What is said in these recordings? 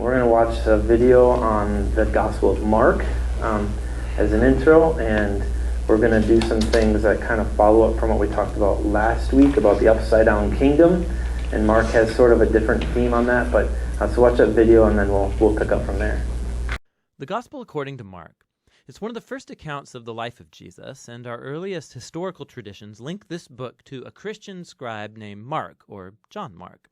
We're going to watch a video on the Gospel of Mark as an intro, and we're going to do some things that kind of follow up from what we talked about last week about the upside down kingdom. And Mark has sort of a different theme on that, but so watch that video and then we'll pick up from there. The Gospel according to Mark. It's one of the first accounts of the life of Jesus, and our earliest historical traditions link this book to a Christian scribe named Mark, or John Mark.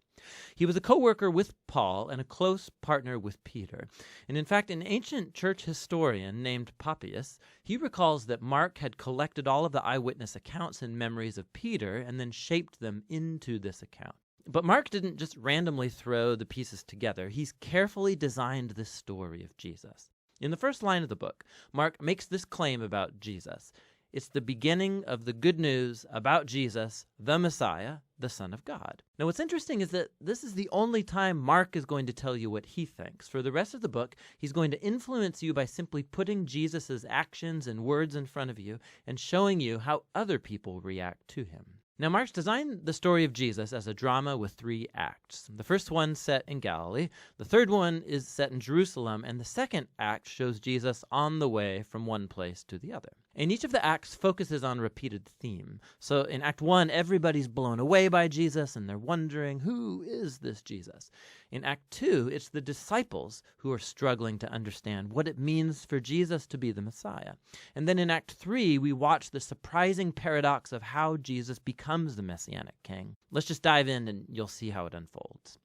He was a co-worker with Paul and a close partner with Peter. And in fact, an ancient church historian named Papias, he recalls that Mark had collected all of the eyewitness accounts and memories of Peter and then shaped them into this account. But Mark didn't just randomly throw the pieces together. He's carefully designed this story of Jesus. In the first line of the book, Mark makes this claim about Jesus. It's the beginning of the good news about Jesus, the Messiah, the Son of God. Now, what's interesting is that this is the only time Mark is going to tell you what he thinks. For the rest of the book, he's going to influence you by simply putting Jesus' actions and words in front of you and showing you how other people react to him. Now, Mark's designed the story of Jesus as a drama with 3 acts. The first one set in Galilee, the third one is set in Jerusalem, and the second act shows Jesus on the way from one place to the other. And each of the acts focuses on a repeated theme. So in Act 1, everybody's blown away by Jesus, and they're wondering, who is this Jesus? In Act 2, it's the disciples who are struggling to understand what it means for Jesus to be the Messiah. And then in Act 3, we watch the surprising paradox of how Jesus becomes the Messianic King. Let's just dive in and you'll see how it unfolds.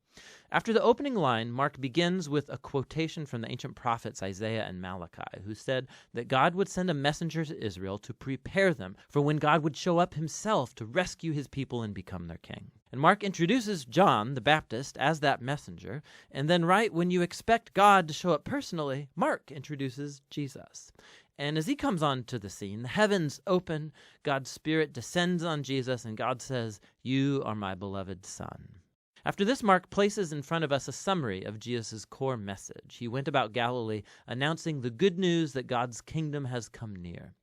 After the opening line, Mark begins with a quotation from the ancient prophets Isaiah and Malachi, who said that God would send a messenger to Israel to prepare them for when God would show up himself to rescue his people and become their king. And Mark introduces John the Baptist as that messenger, and then right when you expect God to show up personally, Mark introduces Jesus. And as he comes onto the scene, the heavens open, God's Spirit descends on Jesus, and God says, "You are my beloved Son." After this, Mark places in front of us a summary of Jesus' core message. He went about Galilee announcing the good news that God's kingdom has come near.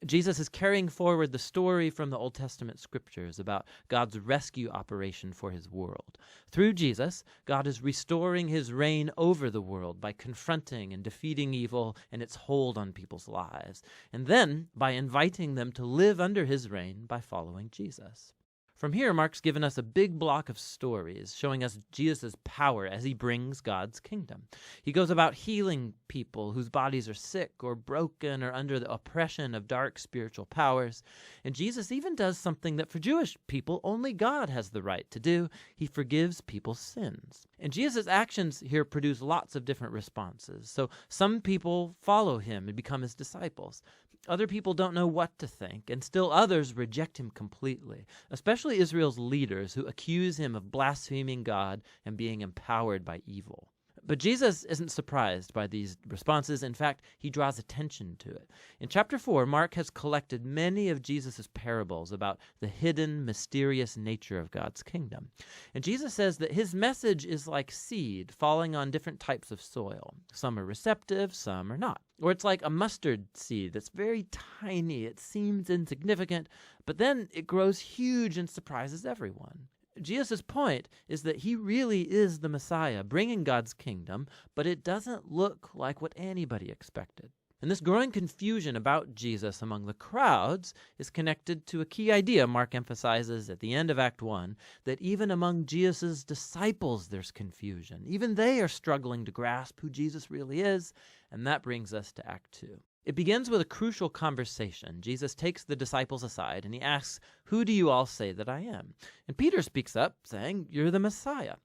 Jesus is carrying forward the story from the Old Testament scriptures about God's rescue operation for his world. Through Jesus, God is restoring his reign over the world by confronting and defeating evil and its hold on people's lives, and then by inviting them to live under his reign by following Jesus. From here, Mark's given us a big block of stories showing us Jesus' power as he brings God's kingdom. He goes about healing people whose bodies are sick or broken or under the oppression of dark spiritual powers. And Jesus even does something that for Jewish people only God has the right to do. He forgives people's sins. And Jesus' actions here produce lots of different responses. So some people follow him and become his disciples. Other people don't know what to think, and still others reject him completely, especially Israel's leaders who accuse him of blaspheming God and being empowered by evil. But Jesus isn't surprised by these responses. In fact, he draws attention to it. In chapter 4, Mark has collected many of Jesus' parables about the hidden, mysterious nature of God's kingdom. And Jesus says that his message is like seed falling on different types of soil. Some are receptive, some are not. Or it's like a mustard seed that's very tiny. It seems insignificant, but then it grows huge and surprises everyone. Jesus' point is that he really is the Messiah, bringing God's kingdom, but it doesn't look like what anybody expected. And this growing confusion about Jesus among the crowds is connected to a key idea Mark emphasizes at the end of Act 1, that even among Jesus' disciples there's confusion. Even they are struggling to grasp who Jesus really is, and that brings us to Act 2. It begins with a crucial conversation. Jesus takes the disciples aside and he asks, "Who do you all say that I am?" And Peter speaks up, saying, "You're the Messiah."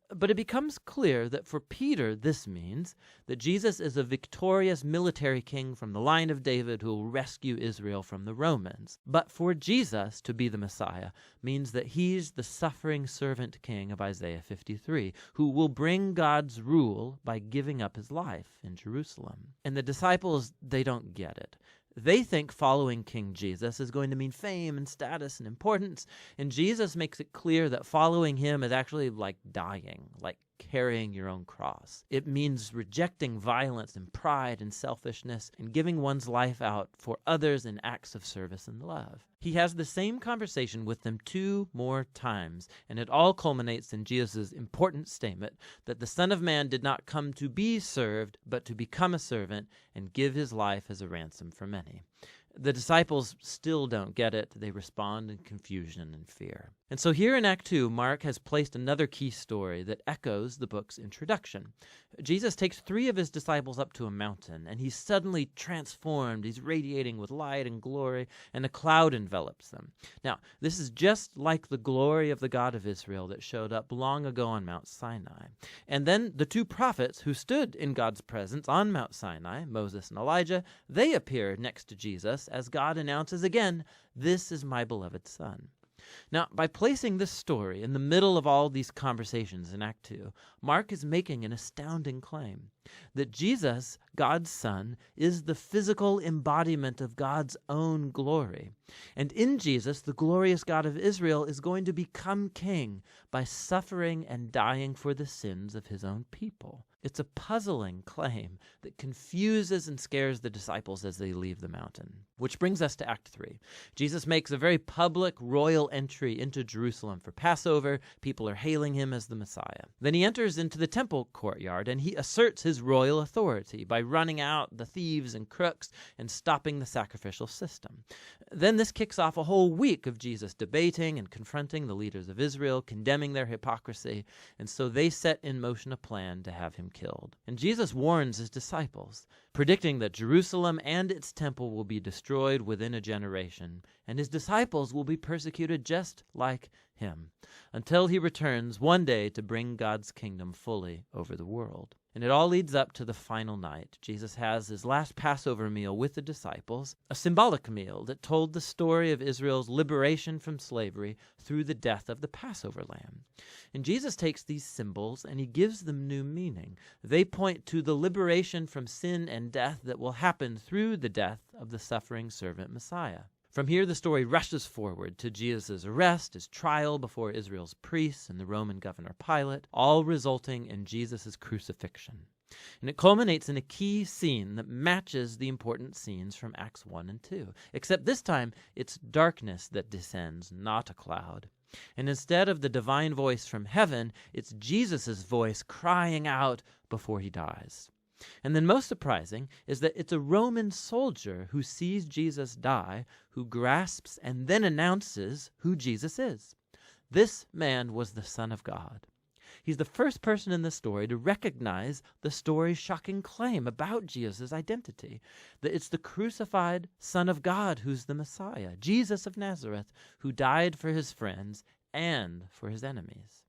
But it becomes clear that for Peter, this means that Jesus is a victorious military king from the line of David who will rescue Israel from the Romans. But for Jesus to be the Messiah means that he's the suffering servant king of Isaiah 53, who will bring God's rule by giving up his life in Jerusalem. And the disciples, they don't get it. They think following King Jesus is going to mean fame and status and importance, and Jesus makes it clear that following him is actually like dying, like carrying your own cross. It means rejecting violence and pride and selfishness and giving one's life out for others in acts of service and love. He has the same conversation with them 2 more times, and it all culminates in Jesus' important statement that the Son of Man did not come to be served, but to become a servant and give his life as a ransom for many. The disciples still don't get it. They respond in confusion and fear. And so here in Act 2, Mark has placed another key story that echoes the book's introduction. Jesus takes 3 of his disciples up to a mountain, and he's suddenly transformed. He's radiating with light and glory, and a cloud envelops them. Now, this is just like the glory of the God of Israel that showed up long ago on Mount Sinai. And then the 2 prophets who stood in God's presence on Mount Sinai, Moses and Elijah, they appear next to Jesus as God announces again, "This is my beloved Son." Now, by placing this story in the middle of all these conversations in Act 2, Mark is making an astounding claim that Jesus, God's Son, is the physical embodiment of God's own glory. And in Jesus, the glorious God of Israel is going to become king by suffering and dying for the sins of his own people. It's a puzzling claim that confuses and scares the disciples as they leave the mountain. Which brings us to Act 3. Jesus makes a very public royal entry into Jerusalem for Passover. People are hailing him as the Messiah. Then he enters into the temple courtyard and he asserts his royal authority by running out the thieves and crooks and stopping the sacrificial system. Then this kicks off a whole week of Jesus debating and confronting the leaders of Israel, condemning their hypocrisy, and so they set in motion a plan to have him killed. And Jesus warns his disciples, predicting that Jerusalem and its temple will be destroyed within a generation, and his disciples will be persecuted just like him, until he returns one day to bring God's kingdom fully over the world. And it all leads up to the final night. Jesus has his last Passover meal with the disciples, a symbolic meal that told the story of Israel's liberation from slavery through the death of the Passover lamb. And Jesus takes these symbols and he gives them new meaning. They point to the liberation from sin and death that will happen through the death of the suffering servant Messiah. From here, the story rushes forward to Jesus' arrest, his trial before Israel's priests and the Roman governor Pilate, all resulting in Jesus' crucifixion. And it culminates in a key scene that matches the important scenes from Acts 1 and 2, except this time it's darkness that descends, not a cloud. And instead of the divine voice from heaven, it's Jesus' voice crying out before he dies. And then most surprising is that it's a Roman soldier who sees Jesus die, who grasps and then announces who Jesus is. This man was the Son of God. He's the first person in the story to recognize the story's shocking claim about Jesus' identity, that it's the crucified Son of God who's the Messiah, Jesus of Nazareth, who died for his friends and for his enemies.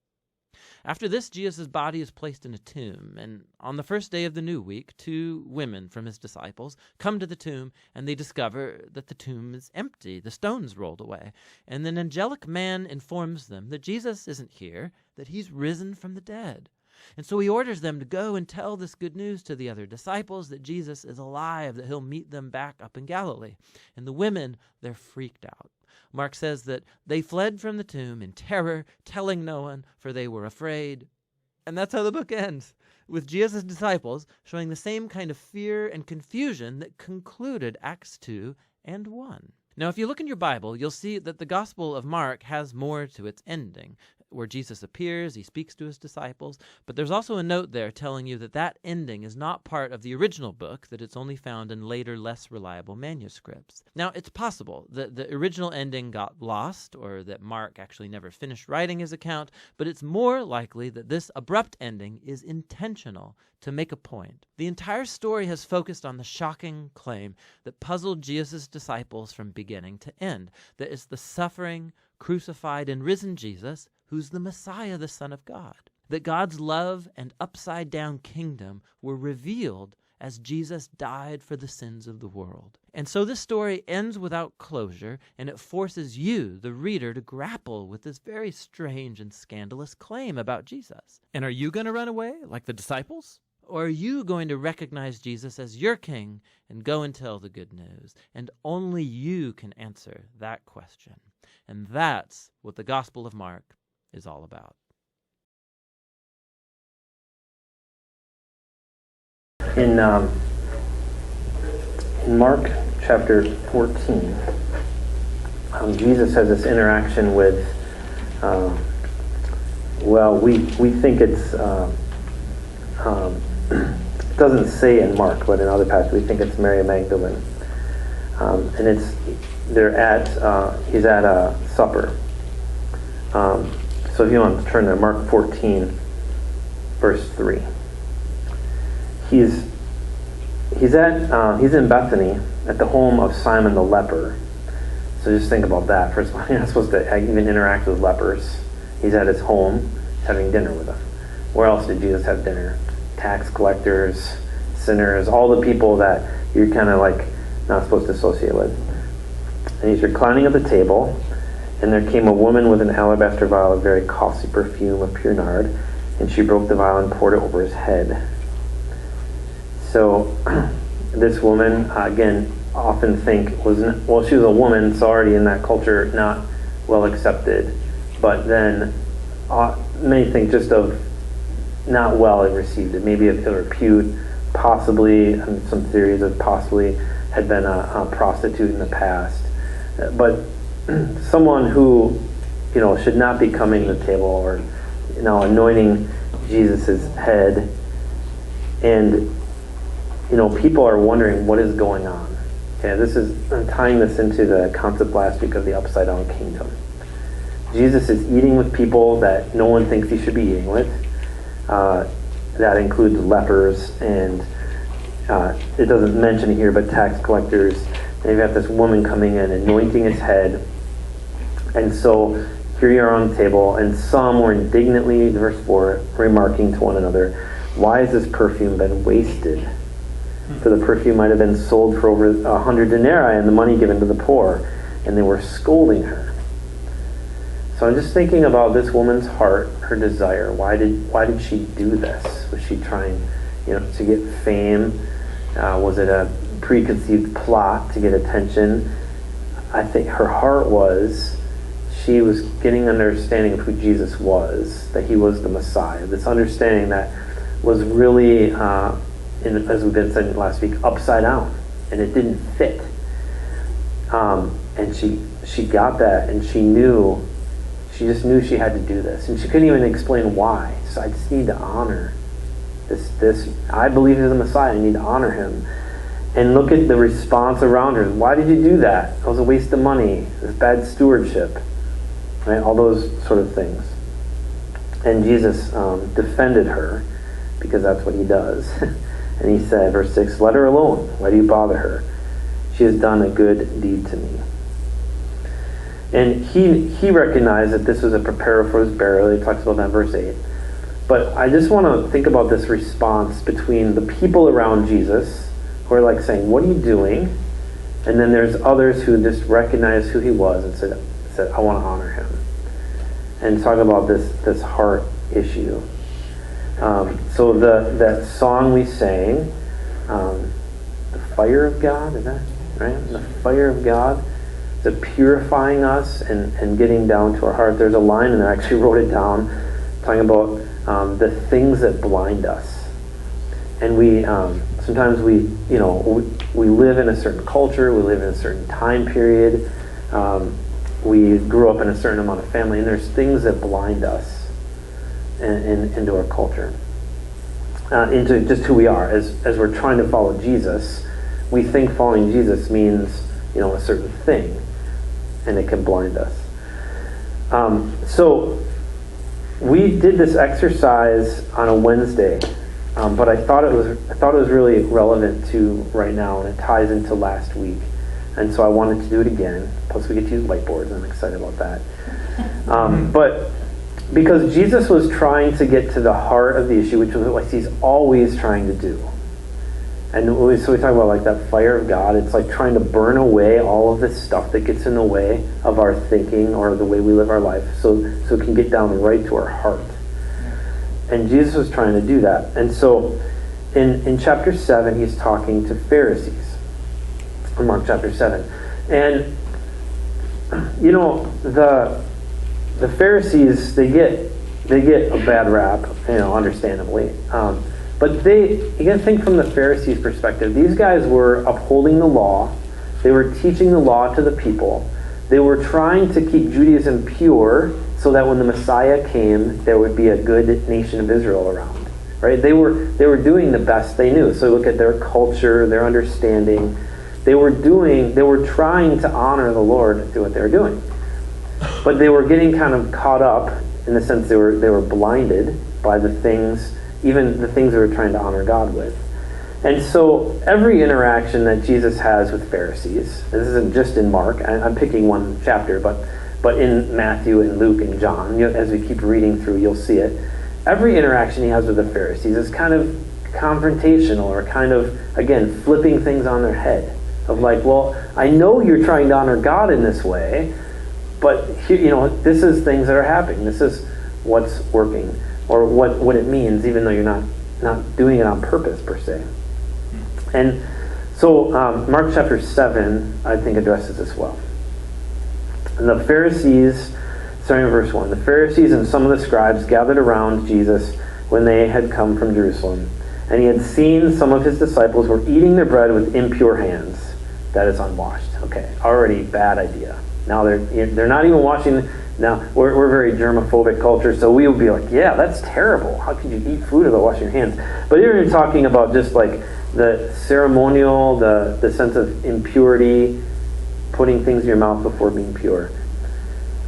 After this, Jesus' body is placed in a tomb, and on the first day of the new week, 2 women from his disciples come to the tomb, and they discover that the tomb is empty, the stone's rolled away, and an angelic man informs them that Jesus isn't here, that he's risen from the dead. And so he orders them to go and tell this good news to the other disciples, that Jesus is alive, that he'll meet them back up in Galilee. And the women, they're freaked out. Mark says that they fled from the tomb in terror, telling no one, for they were afraid. And that's how the book ends, with Jesus' disciples showing the same kind of fear and confusion that concluded Acts 2 and 1. Now, if you look in your Bible, you'll see that the Gospel of Mark has more to its ending, where Jesus appears, he speaks to his disciples, but there's also a note there telling you that that ending is not part of the original book, that it's only found in later, less reliable manuscripts. Now, it's possible that the original ending got lost, or that Mark actually never finished writing his account, but it's more likely that this abrupt ending is intentional to make a point. The entire story has focused on the shocking claim that puzzled Jesus' disciples from beginning to end, that it's the suffering, crucified, and risen Jesus who's the Messiah, the Son of God. That God's love and upside-down kingdom were revealed as Jesus died for the sins of the world. And so this story ends without closure, and it forces you, the reader, to grapple with this very strange and scandalous claim about Jesus. And are you going to run away like the disciples? Or are you going to recognize Jesus as your king and go and tell the good news? And only you can answer that question. And that's what the Gospel of Mark is all about. In Mark chapter 14, Jesus has this interaction with, we think it's, it doesn't say in Mark, but in other passages we think it's Mary Magdalene. And he's at a supper. So if you want to turn there, Mark 14, verse 3. He's in Bethany at the home of Simon the leper. So just think about that. First of all, you're not supposed to even interact with lepers. He's at his home having dinner with them. Where else did Jesus have dinner? Tax collectors, sinners, all the people that you're kind of like not supposed to associate with. And he's reclining at the table, and there came a woman with an alabaster vial of very costly perfume of pure nard, and she broke the vial and poured it over his head. So this woman, again, often think she was a woman, so already in that culture not well accepted, but then many think just of not well received, maybe of ill repute, possibly, some theories of possibly had been a prostitute in the past, but someone who should not be coming to the table or anointing Jesus's head, and people are wondering what is going on. Okay, I'm tying this into the concept last week of the upside down kingdom. Jesus is eating with people that no one thinks he should be eating with. That includes lepers, and it doesn't mention it here, but tax collectors. And you've got this woman coming in, anointing his head. And so here you are on the table, and some were indignantly, verse 4, remarking to one another, "Why has this perfume been wasted? For the perfume might have been sold for over 100 denarii and the money given to the poor." And they were scolding her. So I'm just thinking about this woman's heart, her desire. Why did she do this? Was she trying, to get fame? Was it a preconceived plot to get attention? I think her heart was, she was getting an understanding of who Jesus was, that he was the Messiah. This understanding that was really, as we've been saying last week, upside down, and it didn't fit. And she got that, and she just knew she had to do this, and she couldn't even explain why. So I just need to honor this. I believe he's the Messiah. I need to honor him. And look at the response around her. Why did you do that? It was a waste of money. It was bad stewardship, right? All those sort of things. And Jesus defended her, because that's what he does. And he said, verse 6, "Let her alone. Why do you bother her? She has done a good deed to me." And he recognized that this was a prepare for his burial. He talks about that in verse 8. But I just want to think about this response between the people around Jesus, who are like saying, "What are you doing?" And then there's others who just recognized who he was and said, "I want to honor him." And talk about this heart issue. So that song we sang, the fire of God, is that right? The fire of God, the purifying us and getting down to our heart. There's a line, and I actually wrote it down, talking about the things that blind us. And we sometimes we live in a certain culture, we live in a certain time period, we grew up in a certain amount of family, and there's things that blind us into our culture, into just who we are. As we're trying to follow Jesus, we think following Jesus means a certain thing, and it can blind us. So we did this exercise on a Wednesday, but I thought it was really relevant to right now, and it ties into last week, and so I wanted to do it again. Plus, we get to use whiteboards. I'm excited about that. But because Jesus was trying to get to the heart of the issue, which is what he's always trying to do. And so we talk about like that fire of God. It's like trying to burn away all of this stuff that gets in the way of our thinking or the way we live our life, so it can get down right to our heart. And Jesus was trying to do that. And so in chapter 7, he's talking to Pharisees. In Mark chapter 7. And the Pharisees, they get a bad rap, understandably. But you gotta think from the Pharisees' perspective. These guys were upholding the law. They were teaching the law to the people. They were trying to keep Judaism pure so that when the Messiah came, there would be a good nation of Israel around. Right? They were doing the best they knew. So look at their culture, their understanding. They were trying to honor the Lord through what they were doing. But they were getting kind of caught up in the sense they were blinded by the things, even the things they were trying to honor God with. And so every interaction that Jesus has with Pharisees, and this isn't just in Mark, I'm picking one chapter, but in Matthew and Luke and John, as we keep reading through, you'll see it. Every interaction he has with the Pharisees is kind of confrontational, or kind of, again, flipping things on their head. Of like, well, I know you're trying to honor God in this way, but here, this is things that are happening. This is what's working, or what it means, even though you're not doing it on purpose per se. And so Mark chapter 7, I think, addresses this well. And the Pharisees, starting in verse 1, the Pharisees and some of the scribes gathered around Jesus when they had come from Jerusalem. And he had seen some of his disciples were eating their bread with impure hands, that is unwashed. Okay, already bad idea. Now they're not even washing. Now we're very germophobic culture, so we would be like, yeah, that's terrible. How could you eat food without washing your hands? But here you're talking about just like the ceremonial, the sense of impurity, putting things in your mouth before being pure.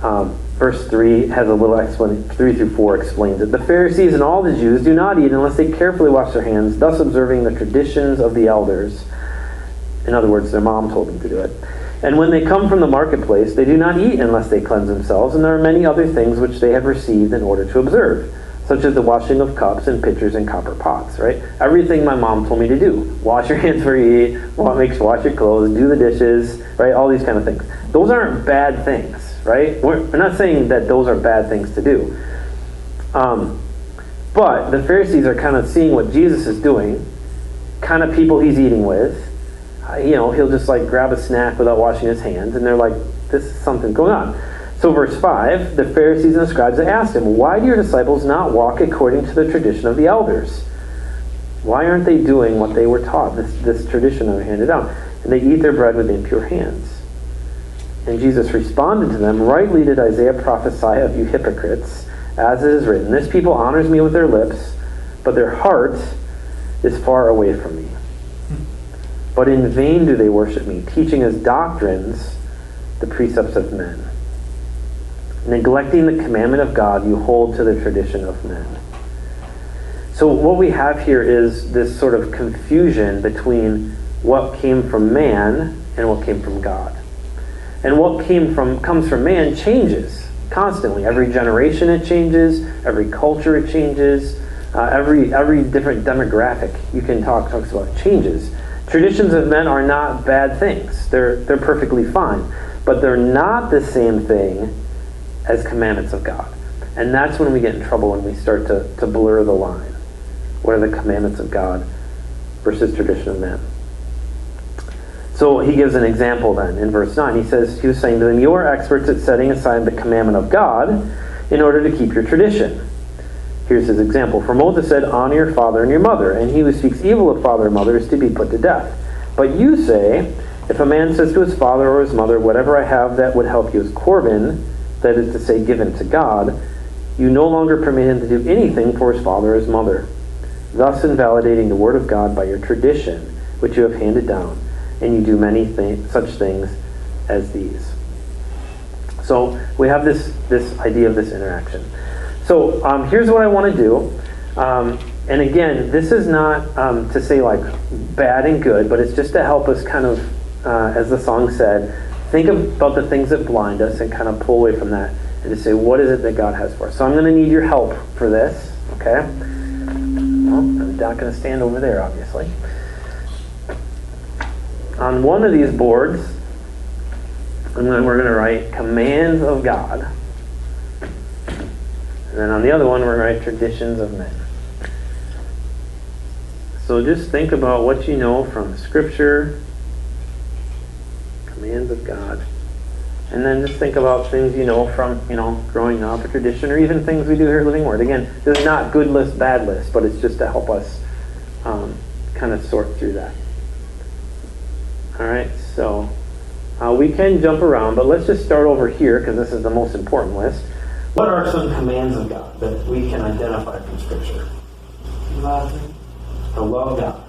Verse 3 has a little explanation. 3 through 4 explains it. The Pharisees and all the Jews do not eat unless they carefully wash their hands, thus observing the traditions of the elders. In other words, their mom told them to do it. And when they come from the marketplace, they do not eat unless they cleanse themselves, and there are many other things which they have received in order to observe, such as the washing of cups and pitchers and copper pots, right? Everything my mom told me to do. Wash your hands before you eat, wash your clothes, do the dishes, right? All these kind of things. Those aren't bad things, right? We're not saying that those are bad things to do. But the Pharisees are kind of seeing what Jesus is doing, kind of people he's eating with. He'll just like grab a snack without washing his hands, and they're like, this is something going on. So verse 5, the Pharisees and the scribes asked him, why do your disciples not walk according to the tradition of the elders? Why aren't they doing what they were taught, this tradition that was handed down? And they eat their bread with impure hands. And Jesus responded to them, rightly did Isaiah prophesy of you hypocrites, as it is written, this people honors me with their lips, but their heart is far away from me. But in vain do they worship me, teaching as doctrines the precepts of men. Neglecting the commandment of God, you hold to the tradition of men. So what we have here is this sort of confusion between what came from man and what came from God. And what comes from man changes constantly. Every generation it changes, every culture it changes, every different demographic you can talks about changes. Traditions of men are not bad things. They're perfectly fine. But they're not the same thing as commandments of God. And that's when we get in trouble, when we start to blur the line. What are the commandments of God versus tradition of man? So he gives an example then in verse 9. He was saying to them, you are experts at setting aside the commandment of God in order to keep your tradition. Here's his example. For Moses said, honor your father and your mother, and he who speaks evil of father or mother is to be put to death. But you say, if a man says to his father or his mother, whatever I have that would help you is Corban, that is to say, given to God, you no longer permit him to do anything for his father or his mother, thus invalidating the word of God by your tradition, which you have handed down, and you do many such things as these. So we have this idea of this interaction. So here's what I want to do. And again, this is not to say like bad and good, but it's just to help us kind of, as the song said, think about the things that blind us and kind of pull away from that and to say, what is it that God has for us? So I'm going to need your help for this, okay? Well, I'm not going to stand over there, obviously. On one of these boards, and then we're going to write commands of God. And then on the other one, we're going to write traditions of men. So just think about what you know from Scripture, commands of God. And then just think about things you know from, growing up, or tradition, or even things we do here at Living Word. Again, this is not good list, bad list, but it's just to help us kind of sort through that. All right, so we can jump around, but let's just start over here because this is the most important list. What are some commands of God that we can identify from Scripture? Love him. To love God.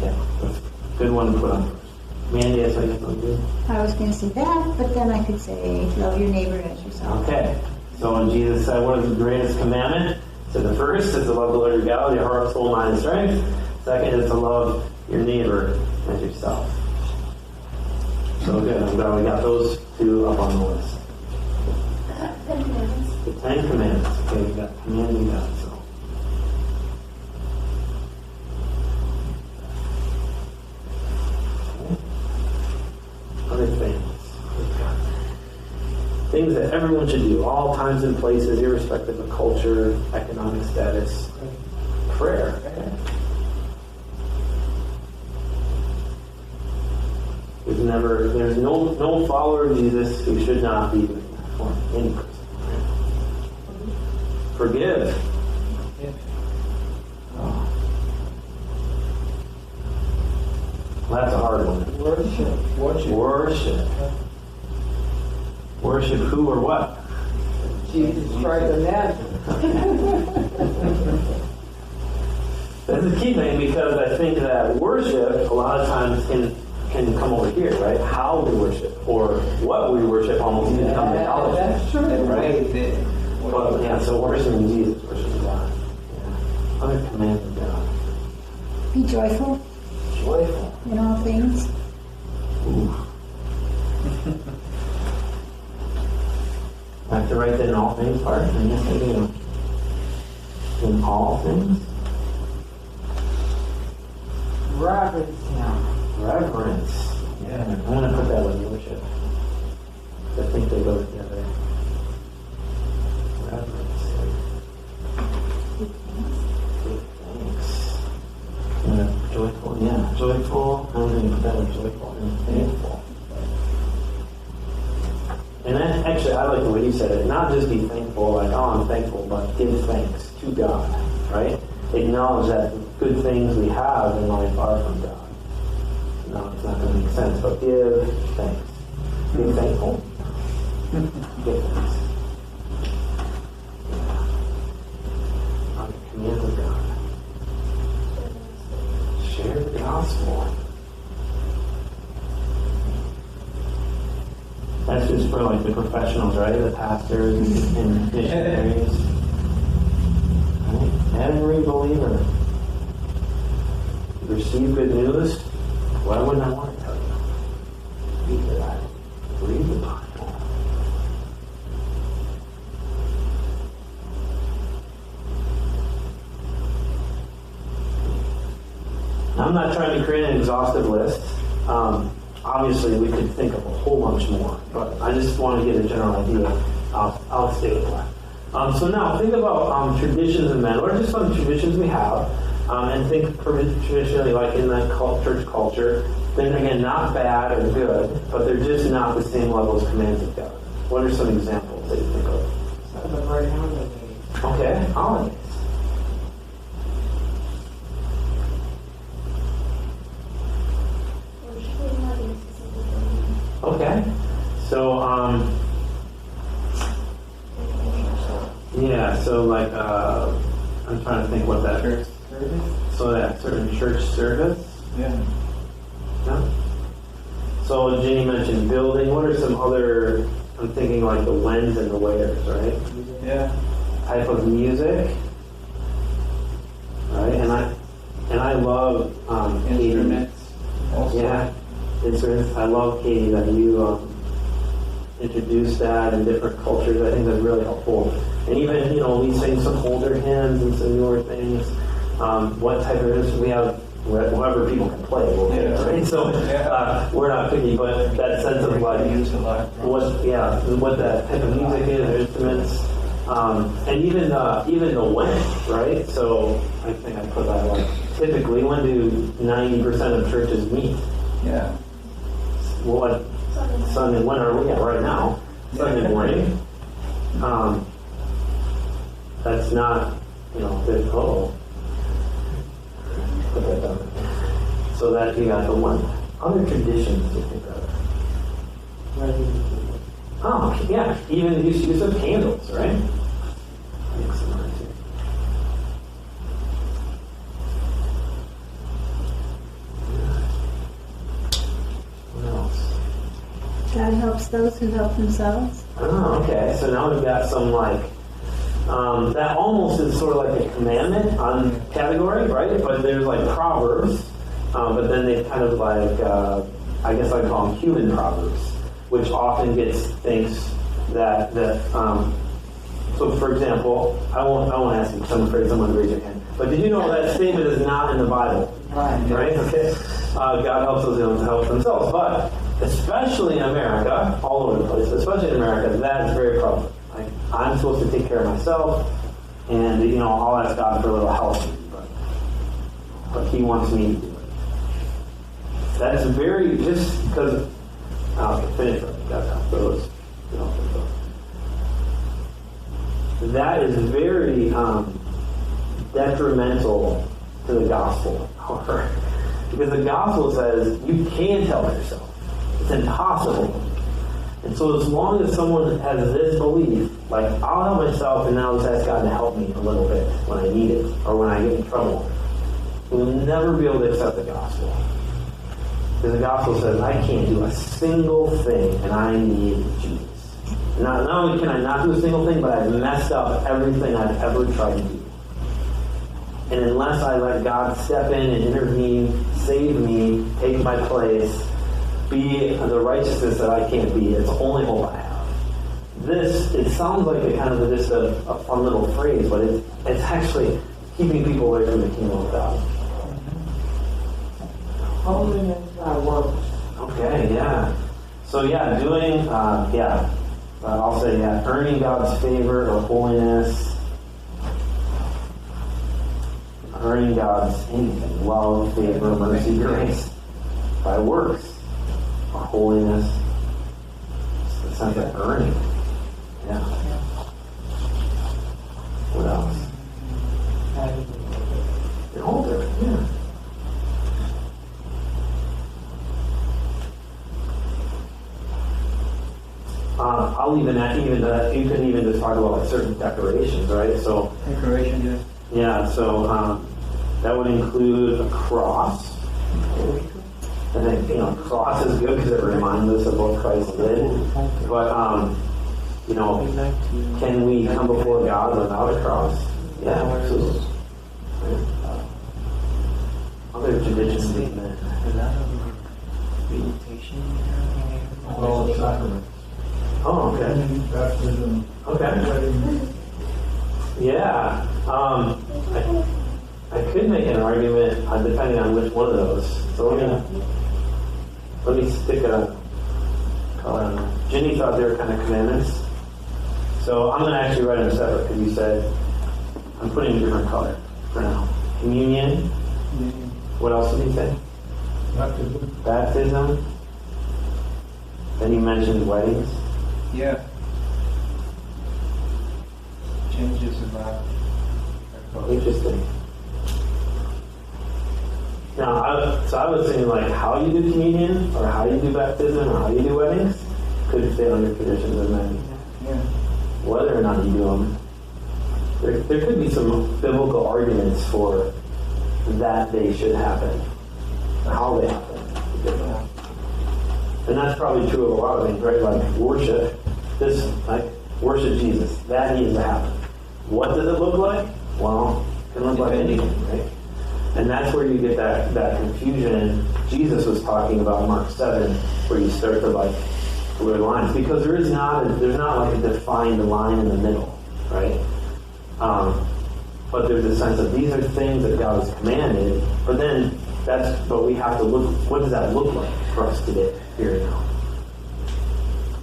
Yeah, that's a good one to put on first. Mandy, I saw you something good. I was going to say that, but then I could say, love your neighbor as yourself. Okay. So when Jesus said, what is the greatest commandment? So the first is to love the Lord your God with your heart, soul, mind, and strength. Second is to love your neighbor as yourself. So good. I'm glad we got those two up on the list. The Ten Commandments. Okay, we got commanding God. So. Other things. Things that everyone should do, all times and places, irrespective of culture, economic status. Prayer. There's no follower of Jesus who should not be doing that or any person. Forgive. Oh. Well, that's a hard one. Worship. Worship who or what? Jesus Christ of Nazareth. That's the key thing, because I think that worship a lot of times can come over here, right? How we worship or what we worship almost can become idolatry. That's true, right? But yeah, so worshiping Jesus, worshiping God. Yeah. Other commands of God. Be joyful Joyful. in all things. Ooh. I have to write that in all things part, and yes I do. In all things. Reverence him. Reverence. Yeah, I'm going to put that with worship. I think they go together. Reverence. Give thanks. Joyful, yeah. Joyful. I'm going to put that with joyful and thankful. And then, actually, I like the way you said it. Not just be thankful, like, oh, I'm thankful, but give thanks to God, right? Acknowledge that good things we have in life are from God. No, it's not going to make sense, but give thanks. Be thankful. Give thanks. On the commands of God. Share the gospel. That's just for like the professionals, right? The pastors and missionaries. Right? Every believer. You receive good news. Why wouldn't I want to tell you? Because I read the Bible. I'm not trying to create an exhaustive list. Obviously, we could think of a whole bunch more, but I just want to get a general idea. I'll stay with that. So now, think about traditions and men. What are just some traditions we have? And think traditionally, like in that church culture. Then again, not bad or good, but they're just not the same level as commands of God. What are some examples that you think of? Celebrate holidays. Okay, holidays. Okay, so yeah, so like I'm trying to think what that. Church service. So that certain church service. Yeah. Yeah. So Jenny mentioned building. What are some other? I'm thinking like the whens and the wheres, right? Yeah. Type of music, right? And I love Instruments. Also. Yeah, instruments. I love, Katie, that you introduced that in different cultures. I think that's really helpful. And even, we sing some older hymns and some newer things. What type of instrument we have, whoever people can play, we'll play, right? So we're not picky, but that sense of like, what that type of music is, or instruments. And even the when, right? So I think I put that like, typically, when do 90% of churches meet? Yeah. What Sunday? When are we at right now? Sunday morning. That's not, put that down. So that you got the one. Other traditions to think of. Oh, yeah, even the use of candles, right? What else? God helps those who help themselves. Oh, okay. So now we've got some that almost is sort of like a commandment on category, right? But there's like Proverbs, but then they kind of like, I guess I'd call them human proverbs, which often thinks that so for example, I won't ask you because I'm afraid someone will raise your hand. But did you know that statement is not in the Bible? Right? Okay. God helps those who help themselves, but especially in America, all over the place, especially in America, that is very prevalent. Like, I'm supposed to take care of myself, and I'll ask God for a little help, but He wants me to do it. That is very just because. Okay, finish it. Those. That is very detrimental to the gospel, because the gospel says you can't help yourself. It's impossible. And so as long as someone has this belief, like, I'll help myself and then I'll just ask God to help me a little bit when I need it or when I get in trouble, we'll never be able to accept the gospel. Because the gospel says, I can't do a single thing and I need Jesus. Not only can I not do a single thing, but I've messed up everything I've ever tried to do. And unless I let God step in and intervene, save me, take my place, be the righteousness that I can't be, it's the only hope I have. It sounds like just a fun little phrase, but it's actually keeping people away from the kingdom of God. Holiness by works. Okay, yeah. So yeah, doing, I'll say, earning God's favor or holiness, earning God's anything, love, favor, mercy, grace, by works, or holiness. It's not that earning. Yeah. What else? An altar, yeah. I'll even you can even just talk about like certain decorations, right? So Decoration, yeah, so that would include a cross. I think cross is good because it reminds us of what Christ did. But can we come before God without a cross? Yeah, absolutely. Other traditions like that. Is that a meditation? All sacraments. Oh, okay. Baptism. Okay. Wedding. Yeah. I could make an argument depending on which one of those. So let me stick a color on that. Jenny thought they were kind of commandments. So I'm going to actually write them separate because you said I'm putting a different color for now. Communion. What else did you say? Baptism. Baptism. Then you mentioned weddings. Yeah. Changes about. Interesting. Now, I was thinking like how you do communion or how you do baptism or how you do weddings could fit under traditions of men. Yeah. Whether or not you do them, there could be some biblical arguments for that they should happen, how they happen. And that's probably true of a lot of things, right? Like worship, worship Jesus. That needs to happen. What does it look like? Well, it can look like anything, right? And that's where you get that confusion Jesus was talking about in Mark 7, where you start to blur lines. Because there's not like a defined line in the middle, right? But there's a sense of these are things that God has commanded, but we have to look, what does that look like for us today, here and now?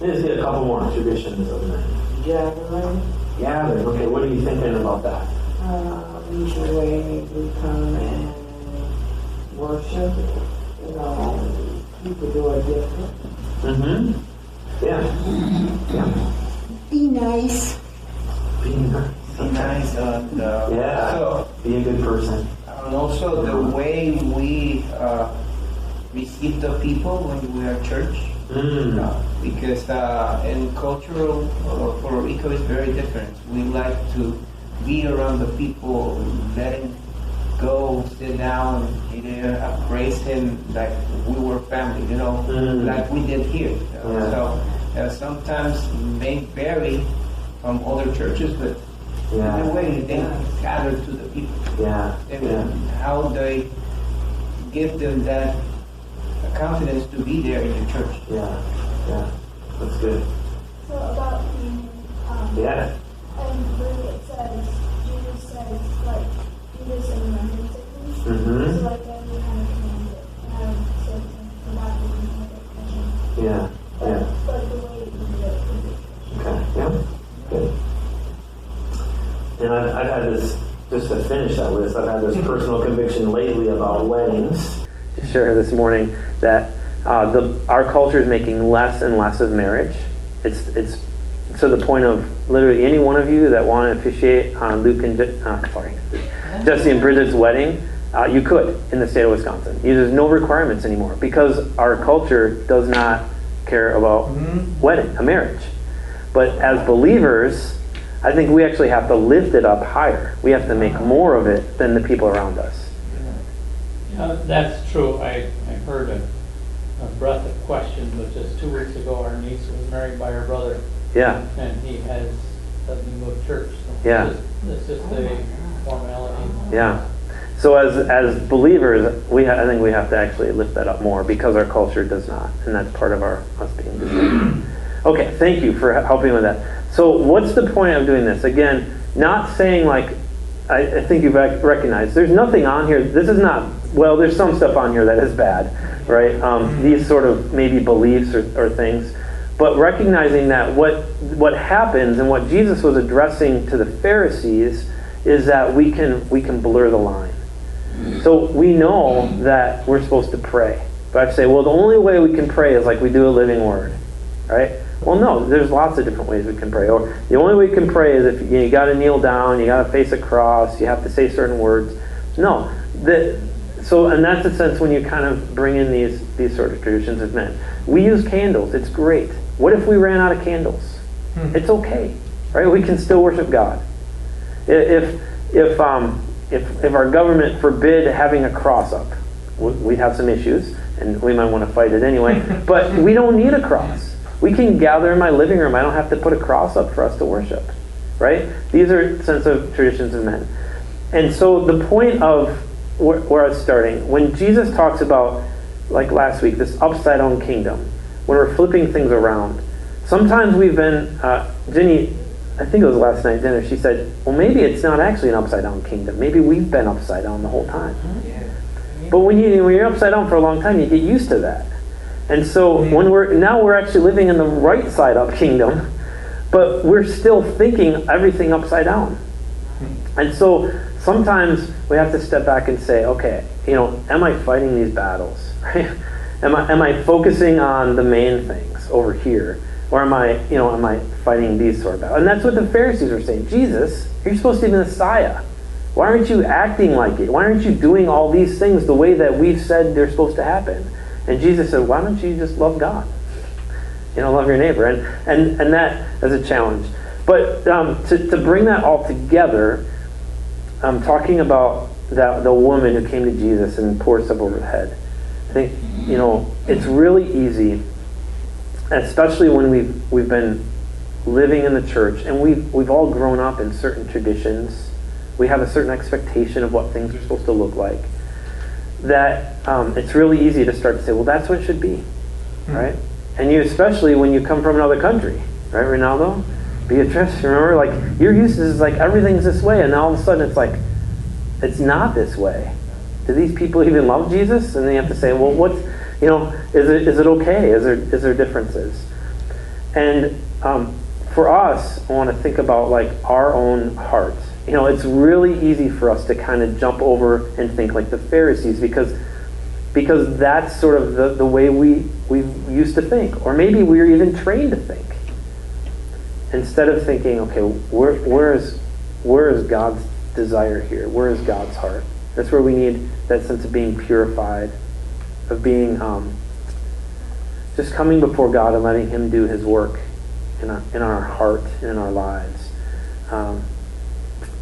Let me just get a couple more traditions of men. Gathering. Okay, what are you thinking about that? Usually we come and worship, people do it different. Mm-hmm. Yeah. Be nice. Be nice. Be nice. Yeah. So, Be a good person. I And also the way we receive the people when we are at church. Because in cultural, Puerto Rico is very different. We like to be around the people, let him go, sit down, praise him like we were family, like we did here. So sometimes may vary from other churches, but in a way they gather to the people. And how they give them that confidence to be there in the church. That's good. So about being, and where it says, Jesus says, like, do this in remembrance of me. So like that we kind of command it. And I would say for that we can make it Christian. But the way we do it is it. Okay, good. And I've had this, just to finish that list, I've had this personal conviction lately about weddings. Share this morning that our culture is making less and less of marriage. It's to the point of literally any one of you that want to officiate on Jesse and Bridget's wedding, you could in the state of Wisconsin. There's no requirements anymore because our culture does not care about a marriage. But as believers, I think we actually have to lift it up higher. We have to make more of it than the people around us. That's true. I heard a breath of question, but just 2 weeks ago our niece was married by her brother. And he doesn't go to church. So it's just a formality. So as believers, I think we have to actually lift that up more because our culture does not, and that's part of us being disciplined. Okay, thank you for helping with that. So what's the point of doing this? Again, not saying like, I think you've recognized, there's nothing on here, this is not, well, there's some stuff on here that is bad, right? These sort of maybe beliefs or things. But recognizing that what happens and what Jesus was addressing to the Pharisees is that we can blur the line. So we know that we're supposed to pray. But I say, well, the only way we can pray is like we do a living word, right? Well, no, there's lots of different ways we can pray. Or the only way you can pray is if you got to kneel down, you got to face a cross, you have to say certain words. No, and that's the sense when you kind of bring in these sort of traditions of men. We use candles. It's great. What if we ran out of candles? It's okay, right? We can still worship God. If our government forbid having a cross up, we'd have some issues, and we might want to fight it anyway. But we don't need a cross. We can gather in my living room. I don't have to put a cross up for us to worship, right? These are sense of traditions of men. And so the point of where I was starting, when Jesus talks about, like last week, this upside down kingdom, when we're flipping things around, sometimes we've been, Jenny, I think it was last night at dinner, she said, well, maybe it's not actually an upside down kingdom. Maybe we've been upside down the whole time. But when you're upside down for a long time, you get used to that. And so when we're actually living in the right side up kingdom, but we're still thinking everything upside down. And so sometimes we have to step back and say, okay, am I fighting these battles? Right? Am I focusing on the main things over here? Or am I fighting these sort of battles? And that's what the Pharisees are saying. Jesus, you're supposed to be the Messiah. Why aren't you acting like it? Why aren't you doing all these things the way that we've said they're supposed to happen? And Jesus said, why don't you just love God? Love your neighbor. And that is a challenge. But to bring that all together, I'm talking about the woman who came to Jesus and poured stuff over her head. I think, it's really easy, especially when we've been living in the church and we've all grown up in certain traditions. We have a certain expectation of what things are supposed to look like. That it's really easy to start to say, well, that's what it should be, right? And especially when you come from another country, right, Ronaldo? Beatrice, remember, like, you're used to this, like, everything's this way, and all of a sudden it's like, it's not this way. Do these people even love Jesus? And then you have to say, well, what's, is it okay? Is there differences? And for us, I want to think about, like, our own hearts. It's really easy for us to kind of jump over and think like the Pharisees because that's sort of the way we used to think. Or maybe we were even trained to think. Instead of thinking, okay, where is God's desire here? Where is God's heart? That's where we need that sense of being purified, of being just coming before God and letting Him do His work in our heart and in our lives.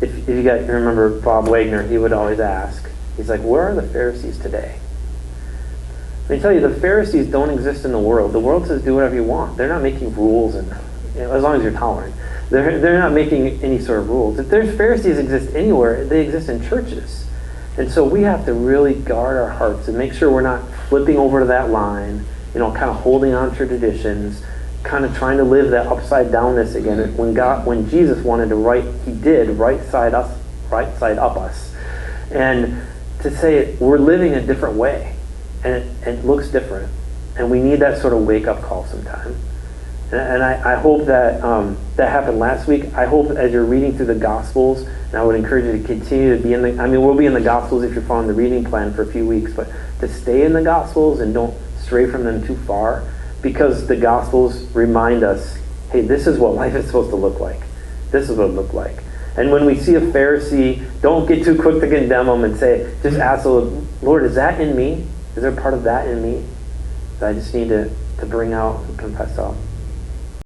If you guys remember Bob Wagner, he would always ask, he's like, where are the Pharisees today? Let me tell you, the Pharisees don't exist in the world. The world says do whatever you want. They're not making rules, and as long as you're tolerant. They're not making any sort of rules. If there's Pharisees exist anywhere, they exist in churches. And so we have to really guard our hearts and make sure we're not flipping over to that line, kind of holding on to traditions, kind of trying to live that upside downness again. When Jesus wanted to He did right side up us. And to say we're living a different way, and it looks different. And we need that sort of wake-up call sometime. And I hope that that happened last week. I hope as you're reading through the Gospels, and I would encourage you to continue to be we'll be in the Gospels if you're following the reading plan for a few weeks, but to stay in the Gospels and don't stray from them too far, because the Gospels remind us, hey, this is what life is supposed to look like. This is what it looked like. And when we see a Pharisee, don't get too quick to condemn them and say, just ask the Lord, is that in me? Is there part of that in me that I just need to bring out and confess out?